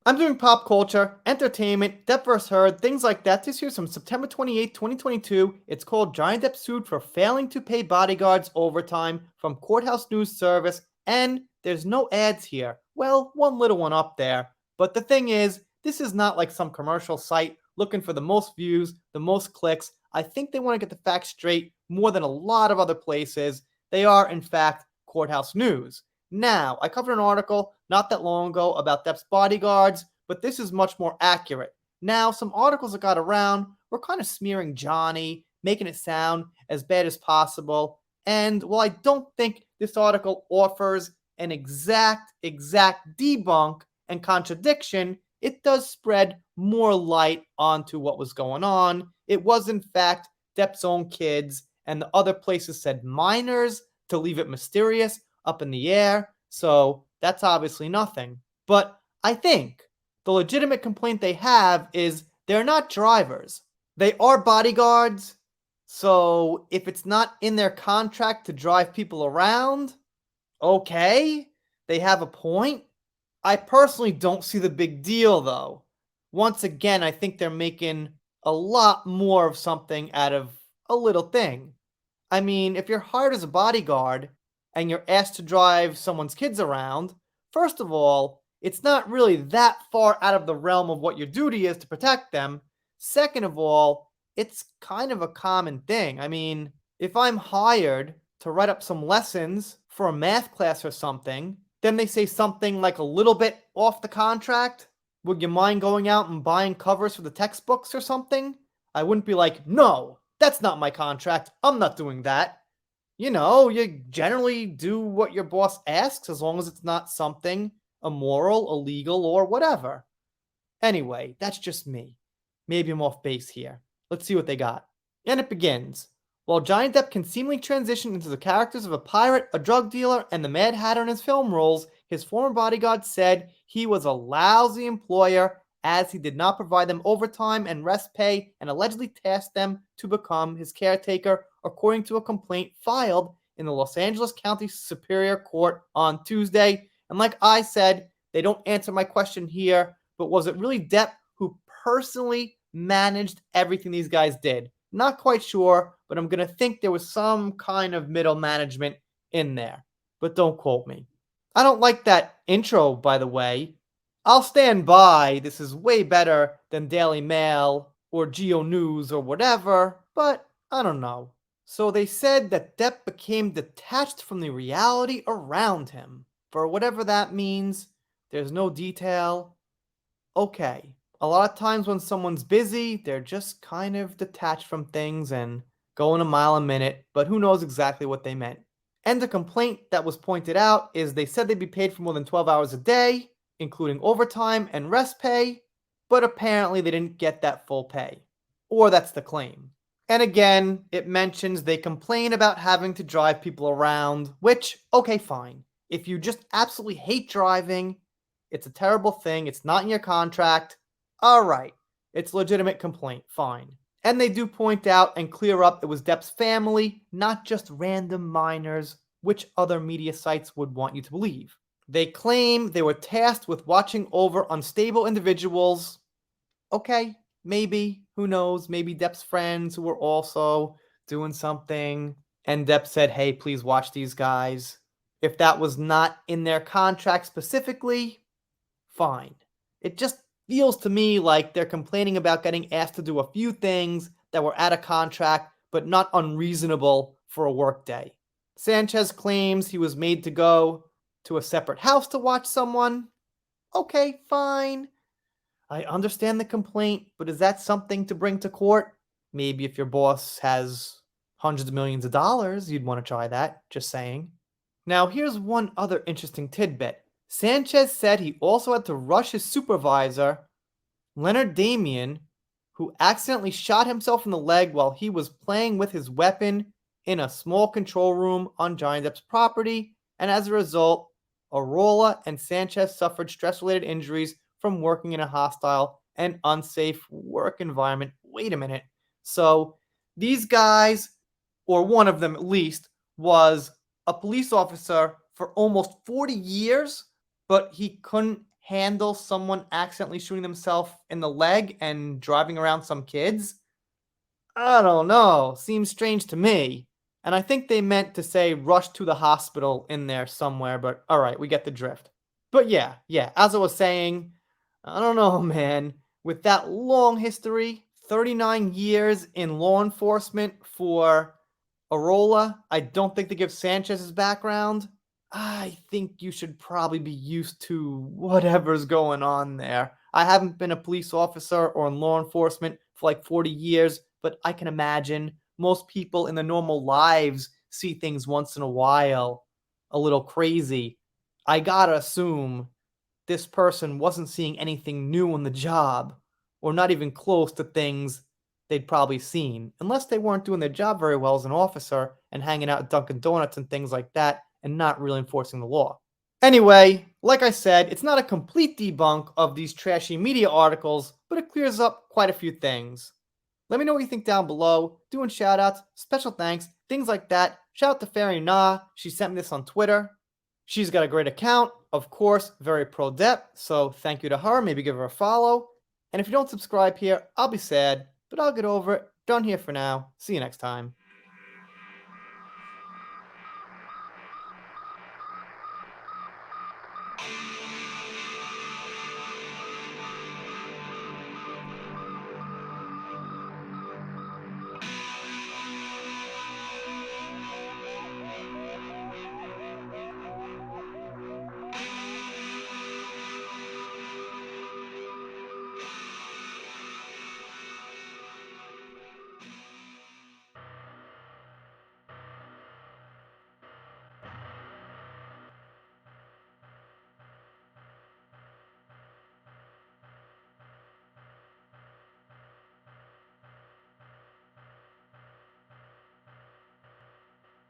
I'm doing pop culture, entertainment, Depp vs. Heard, things like that. This year's from September 28, 2022. It's called Johnny Depp sued for failing to pay bodyguards overtime from Courthouse News Service, and there's no ads here. Well, one little one up there. But the thing is, this is not like some commercial site looking for the most views, the most clicks. I think they want to get the facts straight more than a lot of other places. They are, in fact, Courthouse News. Now, I covered an article not that long ago about Depp's bodyguards, but this is much more accurate. Now, some articles that got around were kind of smearing Johnny, making it sound as bad as possible. And while I don't think this article offers an exact debunk and contradiction, it does spread more light onto what was going on. It was, in fact, Depp's own kids, and the other places said minors to leave it mysterious, up in the air, so that's obviously nothing. But I think the legitimate complaint they have is they're not drivers. They are bodyguards, so if it's not in their contract to drive people around, okay, they have a point. I personally don't see the big deal, though. Once again, I think they're making a lot more of something out of a little thing. I mean, if you're hired as a bodyguard and you're asked to drive someone's kids around, first of all, it's not really that far out of the realm of what your duty is to protect them. Second of all, it's kind of a common thing. I mean, if I'm hired to write up some lessons for a math class or something, then they say something like a little bit off the contract. Would you mind going out and buying covers for the textbooks or something? I wouldn't be like, no, that's not my contract. I'm not doing that. You generally do what your boss asks as long as it's not something immoral, illegal, or whatever. Anyway, that's just me. Maybe I'm off base here. Let's see what they got. And it begins. While Johnny Depp can seemingly transition into the characters of a pirate, a drug dealer, and the Mad Hatter in his film roles, his former bodyguard said he was a lousy employer as he did not provide them overtime and rest pay and allegedly tasked them to become his caretaker, according to a complaint filed in the Los Angeles County Superior Court on Tuesday. And like I said, they don't answer my question here, but was it really Depp who personally managed everything these guys did? Not quite sure, but I'm going to think there was some kind of middle management in there. But don't quote me. I don't like that intro, by the way. I'll stand by. This is way better than Daily Mail or Geo News or whatever, but I don't know. So they said that Depp became detached from the reality around him. For whatever that means, there's no detail. Okay. A lot of times when someone's busy, they're just kind of detached from things and going a mile a minute, but who knows exactly what they meant. And the complaint that was pointed out is they said they'd be paid for more than 12 hours a day, including overtime and rest pay, but apparently they didn't get that full pay. Or that's the claim. And again, it mentions they complain about having to drive people around, which, okay, fine. If you just absolutely hate driving, it's a terrible thing, it's not in your contract, alright, it's a legitimate complaint, fine. And they do point out and clear up it was Depp's family, not just random minors, which other media sites would want you to believe. They claim they were tasked with watching over unstable individuals. Okay, maybe, who knows, maybe Depp's friends who were also doing something, and Depp said, hey, please watch these guys. If that was not in their contract specifically, fine. It just feels to me like they're complaining about getting asked to do a few things that were out of contract, but not unreasonable for a workday. Sanchez claims he was made to go to a separate house to watch someone. Okay, fine. I understand the complaint, but is that something to bring to court? Maybe if your boss has hundreds of millions of dollars, you'd want to try that, just saying. Now, here's one other interesting tidbit. Sanchez said he also had to rush his supervisor, Leonard Damian, who accidentally shot himself in the leg while he was playing with his weapon in a small control room on Johnny Depp's property, and as a result, Arola and Sanchez suffered stress-related injuries from working in a hostile and unsafe work environment. Wait a minute. So these guys, or one of them at least, was a police officer for almost 40 years, but he couldn't handle someone accidentally shooting themselves in the leg and driving around some kids? I don't know. Seems strange to me. And I think they meant to say rush to the hospital in there somewhere, but alright, we get the drift. But yeah, as I was saying, I don't know, man. With that long history, 39 years in law enforcement for Arola, I don't think they give Sanchez his background. I think you should probably be used to whatever's going on there. I haven't been a police officer or in law enforcement for like 40 years, but I can imagine most people in their normal lives see things once in a while a little crazy. I gotta assume this person wasn't seeing anything new on the job, or not even close to things they'd probably seen, unless they weren't doing their job very well as an officer and hanging out at Dunkin' Donuts and things like that and not really enforcing the law. Anyway, like I said, it's not a complete debunk of these trashy media articles, but it clears up quite a few things. Let me know what you think down below. Doing shoutouts, special thanks, things like that. Shout out to Fairy Nah. She sent me this on Twitter. She's got a great account, of course, very pro Depp, so thank you to her. Maybe give her a follow. And if you don't subscribe here, I'll be sad, but I'll get over it. Done here for now. See you next time.